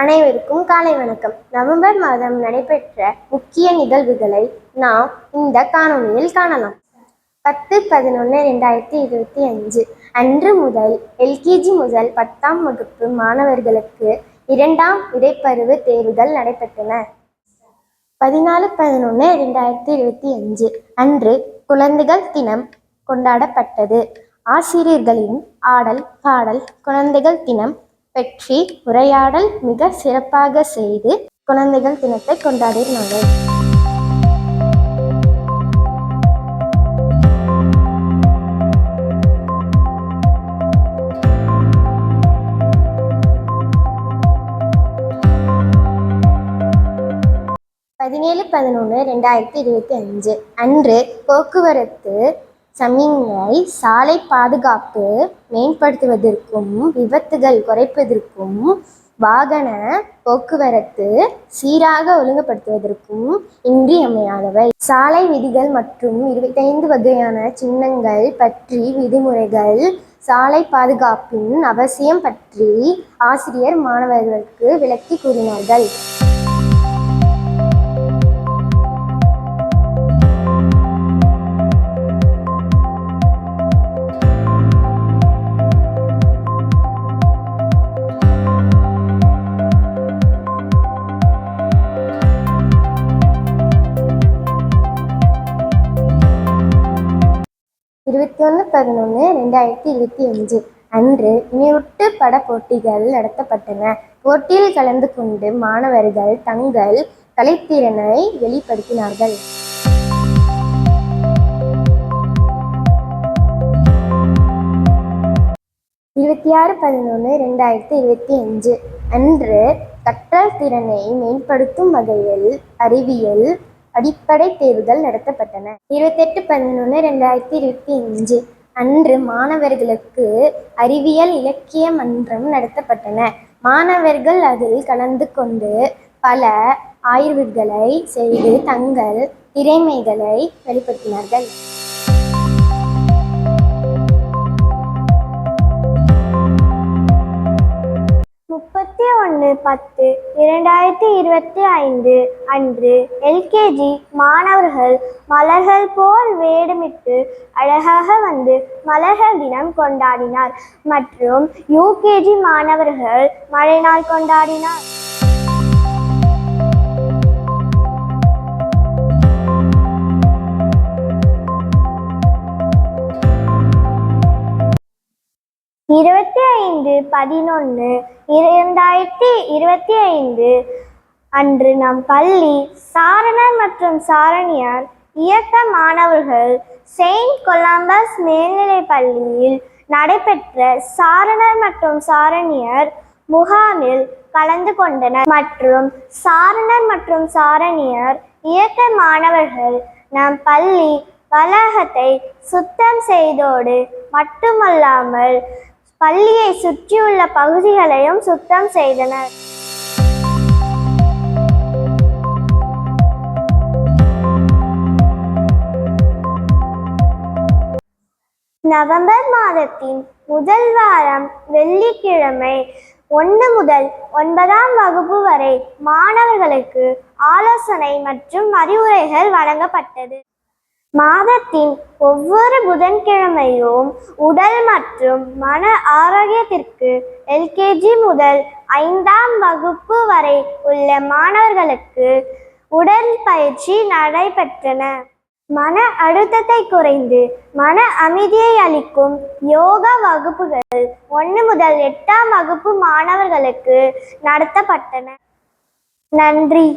அனைவருக்கும் காலை வணக்கம். நவம்பர் மாதம் நடைபெற்ற முக்கிய நிகழ்வுகளை நாம் இந்த காணொளியில் காணலாம். 10/11/2025 அன்று முதல் எல்கேஜி முதல் 10ஆம் வகுப்பு மாணவர்களுக்கு 2ஆம் இடைப்பருவ தேர்வுகள் நடைபெற்றன. 14/11/2025 அன்று குழந்தைகள் தினம் கொண்டாடப்பட்டது. ஆசிரியர்களின் ஆடல் பாடல் குழந்தைகள் தினம் பற்றி உரையாடல் மிக சிறப்பாக செய்து குழந்தைகள் தினத்தை கொண்டாடினார்கள். பதினேழு 11/2025 அன்று போக்குவரத்து சமிக்ஞை சாலை பாதுகாப்பு மேம்படுத்துவதற்கும் விபத்துகள் குறைப்பதற்கும் வாகன போக்குவரத்து சீராக ஒழுங்குபடுத்துவதற்கும் இன்றியமையாதவை. சாலை விதிகள் மற்றும் 25 வகையான சின்னங்கள் பற்றி விதிமுறைகள் சாலை பாதுகாப்பின் அவசியம் பற்றி ஆசிரியர் மாணவர்களுக்கு விளக்கி கூறினார்கள். இருபத்தி 11/11/2025 அன்று நினைவூட்டு பட போட்டிகள் நடத்தப்பட்டன. போட்டியில் கலந்து கொண்டு மாணவர்கள் தங்கள் கலைத்திறனை வெளிப்படுத்தினார்கள். இருபத்தி 11/11/2025 அன்று கற்றல் திறனை மேம்படுத்தும் வகையில் அறிவியல் அடிப்படை தேர்வுகள் நடத்தப்பட்டன. 28/11/2025 அன்று மாணவர்களுக்கு அறிவியல் இலக்கிய மன்றம் நடத்தப்பட்டன. மாணவர்கள் அதில் கலந்து கொண்டு பல ஆய்வுகளை செய்து தங்கள் திறமைகளை வெளிப்படுத்தினார்கள். 31/10/2025 அன்று எல்கேஜி மாணவர்கள் மலர்கள் போல் வேடமிட்டு அழகாக வந்து மலர்கள் தினம் கொண்டாடினார் மற்றும் யூகேஜி மாணவர்கள் மழை நாள் கொண்டாடினார். இருபத்தி 5/11/2025 அன்று நம் பள்ளி சாரணர் மற்றும் சாரணியர் இயக்க மாணவர்கள் செயின்ட் கொலம்பஸ் மேல்நிலைப் பள்ளியில் நடைபெற்ற சாரணர் மற்றும் சாரணியர் முகாமில் கலந்து கொண்டனர் மற்றும் சாரணர் மற்றும் சாரணியர் இயக்க மாணவர்கள் நம் பள்ளி வளாகத்தை சுத்தம் செய்தோடு மட்டுமல்லாமல் பள்ளியை சுற்றியுள்ள பகுதிகளையும் சுத்தம் செய்தனர். நவம்பர் மாதத்தின் முதல் வாரம் வெள்ளிக்கிழமை 1 முதல் 9ஆம் வகுப்பு வரை மாணவர்களுக்கு ஆலோசனை மற்றும் அறிவுரைகள் வழங்கப்பட்டது. மாதத்தின் ஒவ்வொரு புதன்கிழமையும் உடல் மற்றும் மன ஆரோக்கியத்திற்கு எல்கேஜி முதல் 5ஆம் வகுப்பு வரை உள்ள மாணவர்களுக்கு உடல் பயிற்சி நடைபெற்றன. மன அழுத்தத்தை குறைந்து மன அமைதியை அளிக்கும் யோகா வகுப்புகள் 1 முதல் 8ஆம் வகுப்பு மாணவர்களுக்கு நடத்தப்பட்டன. நன்றி.